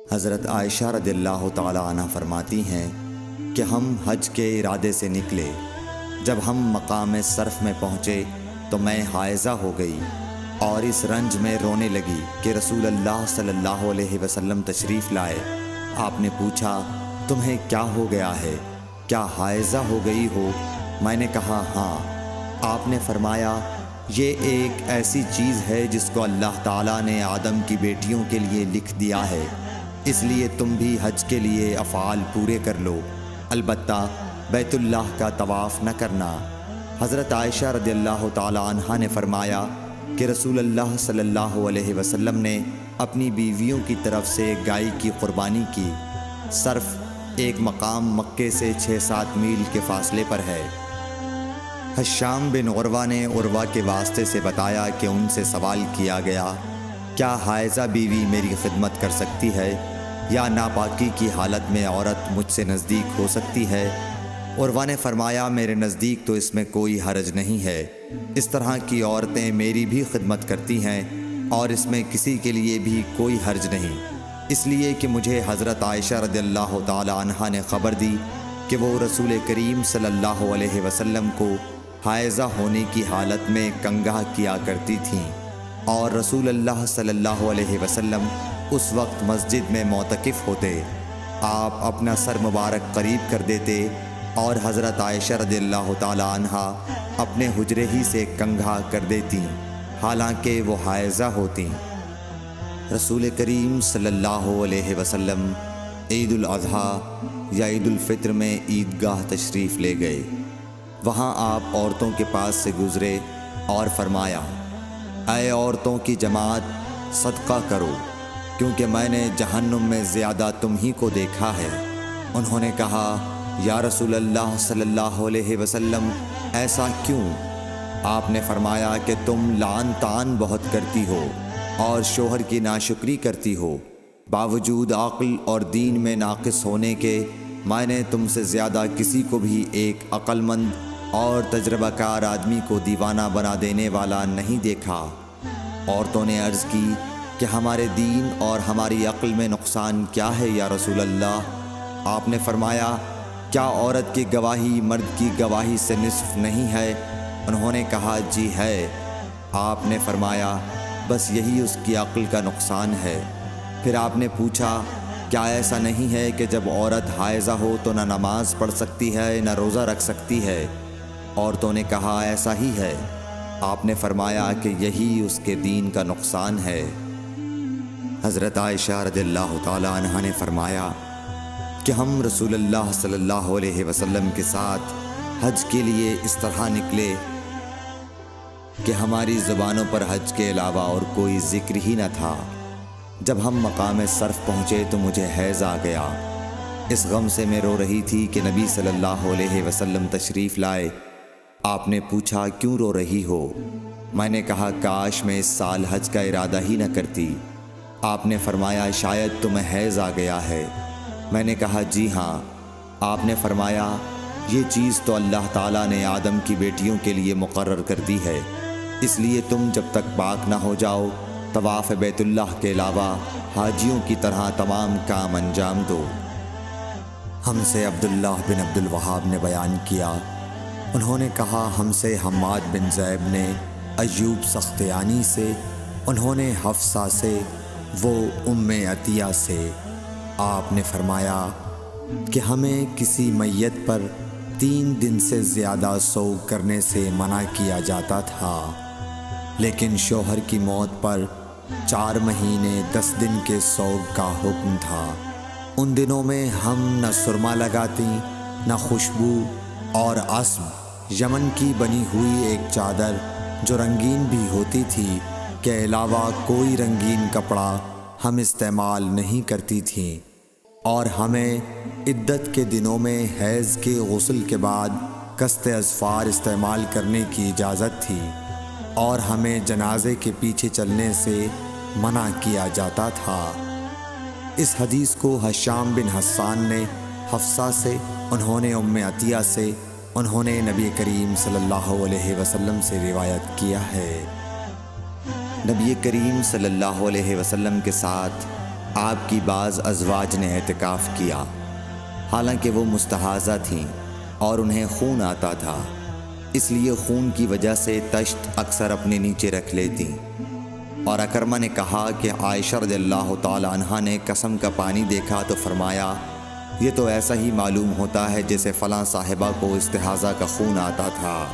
حضرت عائشہ رضی اللہ تعالی عنہ فرماتی ہیں کہ ہم حج کے ارادے سے نکلے۔ جب ہم مقام صرف میں پہنچے تو میں حائضہ ہو گئی اور اس رنج میں رونے لگی کہ رسول اللہ صلی اللہ علیہ وسلم تشریف لائے۔ آپ نے پوچھا تمہیں کیا ہو گیا ہے؟ کیا حائضہ ہو گئی ہو؟ میں نے کہا ہاں۔ آپ نے فرمایا یہ ایک ایسی چیز ہے جس کو اللہ تعالیٰ نے آدم کی بیٹیوں کے لیے لکھ دیا ہے، اس لیے تم بھی حج کے لیے افعال پورے کر لو، البتہ بیت اللہ کا طواف نہ کرنا۔ حضرت عائشہ رضی اللہ تعالی عنہا نے فرمایا کہ رسول اللہ صلی اللہ علیہ وسلم نے اپنی بیویوں کی طرف سے گائے کی قربانی کی۔ صرف ایک مقام مکے سے 6-7 میل کے فاصلے پر ہے۔ حشام بن عروہ نے عروہ کے واسطے سے بتایا کہ ان سے سوال کیا گیا کیا حائضہ بیوی میری خدمت کر سکتی ہے یا ناپاکی کی حالت میں عورت مجھ سے نزدیک ہو سکتی ہے؟ عروہ نے فرمایا میرے نزدیک تو اس میں کوئی حرج نہیں ہے، اس طرح کی عورتیں میری بھی خدمت کرتی ہیں اور اس میں کسی کے لیے بھی کوئی حرج نہیں، اس لیے کہ مجھے حضرت عائشہ رضی اللہ تعالی عنہا نے خبر دی کہ وہ رسول کریم صلی اللہ علیہ وسلم کو حائضہ ہونے کی حالت میں کنگھا کیا کرتی تھیں، اور رسول اللہ صلی اللہ علیہ وسلم اس وقت مسجد میں معتکف ہوتے۔ آپ اپنا سر مبارک قریب کر دیتے اور حضرت عائشہ رضی اللہ تعالی عنہا اپنے حجرے ہی سے کنگھا کر دیتی حالانکہ وہ حائضہ ہوتیں۔ رسول کریم صلی اللہ علیہ وسلم عید الاضحیٰ یا عید الفطر میں عیدگاہ تشریف لے گئے۔ وہاں آپ عورتوں کے پاس سے گزرے اور فرمایا اے عورتوں کی جماعت صدقہ کرو، کیونکہ میں نے جہنم میں زیادہ تم ہی کو دیکھا ہے۔ انہوں نے کہا یا رسول اللہ صلی اللہ علیہ وسلم ایسا کیوں؟ آپ نے فرمایا کہ تم لعن طعن بہت کرتی ہو اور شوہر کی ناشکری کرتی ہو، باوجود عقل اور دین میں ناقص ہونے کے میں نے تم سے زیادہ کسی کو بھی ایک عقل مند اور تجربہ کار آدمی کو دیوانہ بنا دینے والا نہیں دیکھا۔ عورتوں نے عرض کی کہ ہمارے دین اور ہماری عقل میں نقصان کیا ہے یا رسول اللہ؟ آپ نے فرمایا کیا عورت کی گواہی مرد کی گواہی سے نصف نہیں ہے؟ انہوں نے کہا جی ہے۔ آپ نے فرمایا بس یہی اس کی عقل کا نقصان ہے۔ پھر آپ نے پوچھا کیا ایسا نہیں ہے کہ جب عورت حائضہ ہو تو نہ نماز پڑھ سکتی ہے نہ روزہ رکھ سکتی ہے؟ عورتوں نے کہا ایسا ہی ہے۔ آپ نے فرمایا کہ یہی اس کے دین کا نقصان ہے۔ حضرت عائشہ رضی اللہ تعالی عنہا نے فرمایا کہ ہم رسول اللہ صلی اللہ علیہ وسلم کے ساتھ حج کے لیے اس طرح نکلے کہ ہماری زبانوں پر حج کے علاوہ اور کوئی ذکر ہی نہ تھا۔ جب ہم مقام صرف پہنچے تو مجھے حیض آ گیا۔ اس غم سے میں رو رہی تھی کہ نبی صلی اللہ علیہ وسلم تشریف لائے۔ آپ نے پوچھا کیوں رو رہی ہو؟ میں نے کہا کاش میں اس سال حج کا ارادہ ہی نہ کرتی۔ آپ نے فرمایا شاید تمہیں حیض آ گیا ہے۔ میں نے کہا جی ہاں۔ آپ نے فرمایا یہ چیز تو اللہ تعالیٰ نے آدم کی بیٹیوں کے لیے مقرر کر دی ہے، اس لیے تم جب تک پاک نہ ہو جاؤ طواف بیت اللہ کے علاوہ حاجیوں کی طرح تمام کام انجام دو۔ ہم سے عبداللہ بن عبد الوہاب نے بیان کیا، انہوں نے کہا ہم سے حماد بن زیب نے ایوب سختیانی سے، انہوں نے حفصہ سے، وہ ام عطیہ سے۔ آپ نے فرمایا کہ ہمیں کسی میت پر 3 دن سے زیادہ سوگ کرنے سے منع کیا جاتا تھا، لیکن شوہر کی موت پر 4 مہینے 10 دن کے سوگ کا حکم تھا۔ ان دنوں میں ہم نہ سرما لگاتی نہ خوشبو، اور عصب یمن کی بنی ہوئی ایک چادر جو رنگین بھی ہوتی تھی کے علاوہ کوئی رنگین کپڑا ہم استعمال نہیں کرتی تھیں، اور ہمیں عدت کے دنوں میں حیض کے غسل کے بعد کست اظفار استعمال کرنے کی اجازت تھی، اور ہمیں جنازے کے پیچھے چلنے سے منع کیا جاتا تھا۔ اس حدیث کو حشام بن حسان نے حفصہ سے، انہوں نے ام عطیہ سے، انہوں نے نبی کریم صلی اللہ علیہ وسلم سے روایت کیا ہے۔ نبی کریم صلی اللہ علیہ وسلم کے ساتھ آپ کی بعض ازواج نے اعتکاف کیا، حالانکہ وہ مستحاضہ تھیں اور انہیں خون آتا تھا، اس لیے خون کی وجہ سے تشت اکثر اپنے نیچے رکھ لیتیں۔ اور اکرمہ نے کہا کہ عائشہ رضی اللہ تعالی عنہا نے قسم کا پانی دیکھا تو فرمایا یہ تو ایسا ہی معلوم ہوتا ہے جیسے فلاں صاحبہ کو استحاضہ کا خون آتا تھا۔